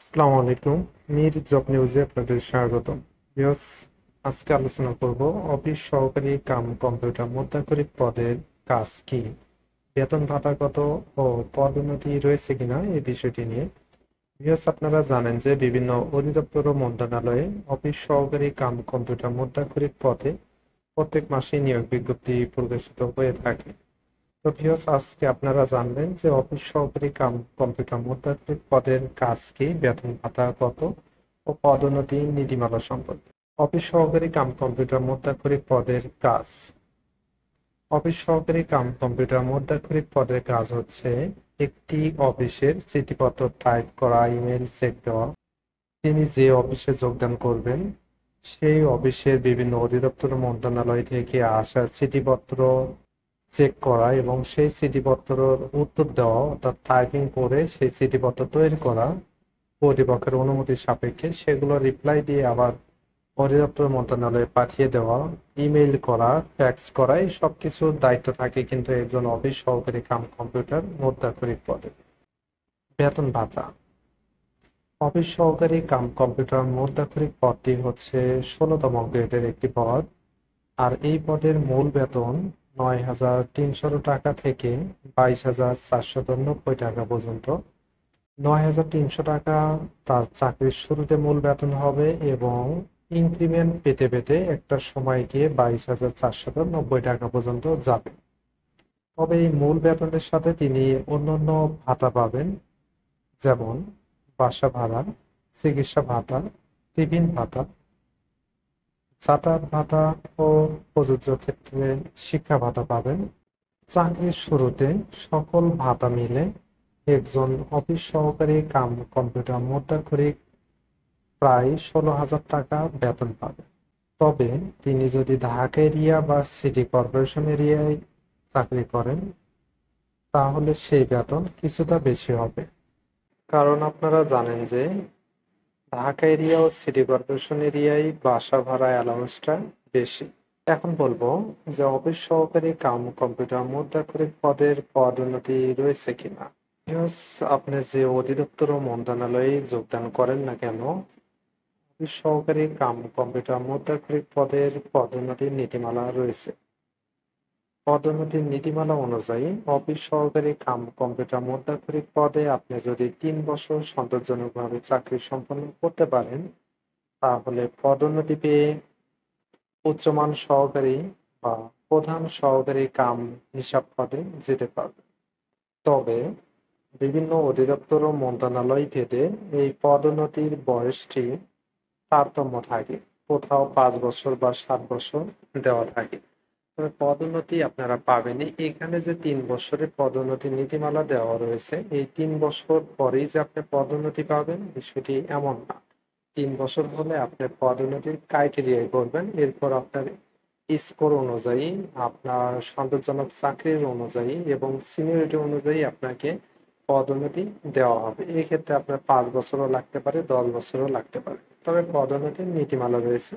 আসসালামু আলাইকুম। মির জব নিউজে আপনাদের স্বাগতম। ভিউয়ার্স, আজকে আলোচনা করব অফিস সহকারী কাম কম্পিউটার মুদ্রাক্ষরিক পদের কাজ কি, বেতন ভাতা কত ও পদোন্নতি রয়েছে কিনা এই বিষয়টি নিয়ে। ভিউয়ার্স, আপনারা জানেন যে বিভিন্ন অধিদপ্তর ও মন্ত্রণালয়ে অফিস সহকারী কাম কম্পিউটার মুদ্রাক্ষরিক পদে প্রত্যেক মাসে নিয়োগ বিজ্ঞপ্তি প্রকাশিত হয়ে থাকে। তো ভিউয়ার্স, আজকে আপনারা জানবেন যে অফিস সহকারী কাম কম্পিউটার মুদ্রাক্ষরিক পদের কাজ কি, বেতন ভাতা কত ও পদোন্নতি নীতিমালা সম্পর্কে। অফিস সহকারী কাম কম্পিউটার মুদ্রাক্ষরিক পদের কাজ। অফিস সহকারী কাম কম্পিউটার মুদ্রাক্ষরিক পদের কাজ হচ্ছে একটি অফিসের চিঠিপত্র টাইপ করা, ইমেল চেক দেওয়া। তিনি যে অফিসে যোগদান করবেন সেই অফিসের বিভিন্ন অধিদপ্তর ও মন্ত্রণালয় থেকে আসা চিঠিপত্র চেক করা এবং সেই চিঠিপত্রর উত্তর দেওয়া, অর্থাৎ টাইপিং করে সেই চিঠিপত্র তৈরি করা, কর্তৃপক্ষের অনুমতি সাপেক্ষে সেগুলো রিপ্লাই দিয়ে আবার অধিদপ্তর মন্ত্রণালয়ে পাঠিয়ে দেওয়া, ইমেইল করা, ফ্যাক্স করা, এই সব কিছুর দায়িত্ব থাকে কিন্তু একজন অফিস সহকারী কাম কম্পিউটার মুদ্রাক্ষরিক পদে। বেতন ভাতা। অফিস সহকারী কাম কম্পিউটার মুদ্রাক্ষরিক পদটি হচ্ছে ১৬তম গ্রেডের একটি পদ। আর এই পদের মূল বেতন ৯,৩০০ টাকা থেকে ২২,৪৯০ টাকা পর্যন্ত। ৯,৩০০ টাকা তার চাকরির শুরুতে মূল বেতন হবে এবং ইনক্রিমেন্ট পেতে পেতে একটা সময় গিয়ে ২২,৪৯০ টাকা পর্যন্ত যাবে। তবে এই মূল বেতনের সাথে তিনি অন্যান্য ভাতা পাবেন, যেমন বাসা ভাড়া, চিকিৎসা ভাতা, টিফিন ভাতা, যাতায়াত ভাতা ও প্রযোজ্য ক্ষেত্রে শিক্ষা ভাতা পাবেন। চাকরির শুরুতে সকল ভাতা মিলে একজন অফিস সহকারী কাম কম্পিউটার মুদ্রাক্ষরিক প্রায় ১৬,০০০ টাকা বেতন পাবেন। তবে তিনি যদি ঢাকা এরিয়া বা সিটি কর্পোরেশন এরিয়ায় চাকরি করেন তাহলে সেই বেতন কিছুটা বেশি হবে। কারণ আপনারা জানেন যে ঢাকা এরিয়া ও সিটি কর্পোরেশন এরিয়ায় বাসা ভাড়া অ্যালাউন্সটা বেশি। এখন বলবো যে অফিস সহকারী কাম কম্পিউটার মুদ্রাক্ষরিক পদের পদোন্নতি রয়েছে কিনা। Yes, আপনি যে অধিদপ্তর ও মন্ত্রণালয়ে যোগদান করেন না কেন, অফিস সহকারী কাম কম্পিউটার মুদ্রাক্ষরিক পদের পদোন্নতির নীতিমালা রয়েছে। পদোন্নতির নীতিমালা অনুযায়ী অফিস সহকারী কাম কম্পিউটার মুদ্রাক্ষরিক পদে আপনি যদি ৩ বছর সন্তোষজনকভাবে চাকরি সম্পন্ন করতে পারেন তাহলে পদোন্নতি পেয়ে উচ্চমান সহকারী বা প্রধান সহকারী কাম হিসাব পদে যেতে পারবে। তবে বিভিন্ন অধিদপ্তর ও মন্ত্রণালয় ভেদে এই পদোন্নতির বয়সটি তারতম্য থাকে। কোথাও ৫ বছর বা ৭ বছর দেওয়া থাকে। তবে পদোন্নতি আপনারা পাবেনই। এখানে যে ৩ বছরের পদোন্নতি নীতিমালা দেওয়া রয়েছে, এই ৩ বছর পরেই যে আপনি পদোন্নতি পাবেন বিষয়টি এমন না। ৩ বছর হলে আপনি পদোন্নতির ক্রাইটেরিয়ায় করবেন, এরপর আপনার স্কোর অনুযায়ী, আপনার সন্তোষজনক চাকরির অনুযায়ী এবং সিনিয়রিটি অনুযায়ী আপনাকে পদোন্নতি দেওয়া হবে। এক্ষেত্রে আপনার ৫ বছরও লাগতে পারে, ১০ বছরও লাগতে পারে। তবে পদোন্নতির নীতিমালা রয়েছে।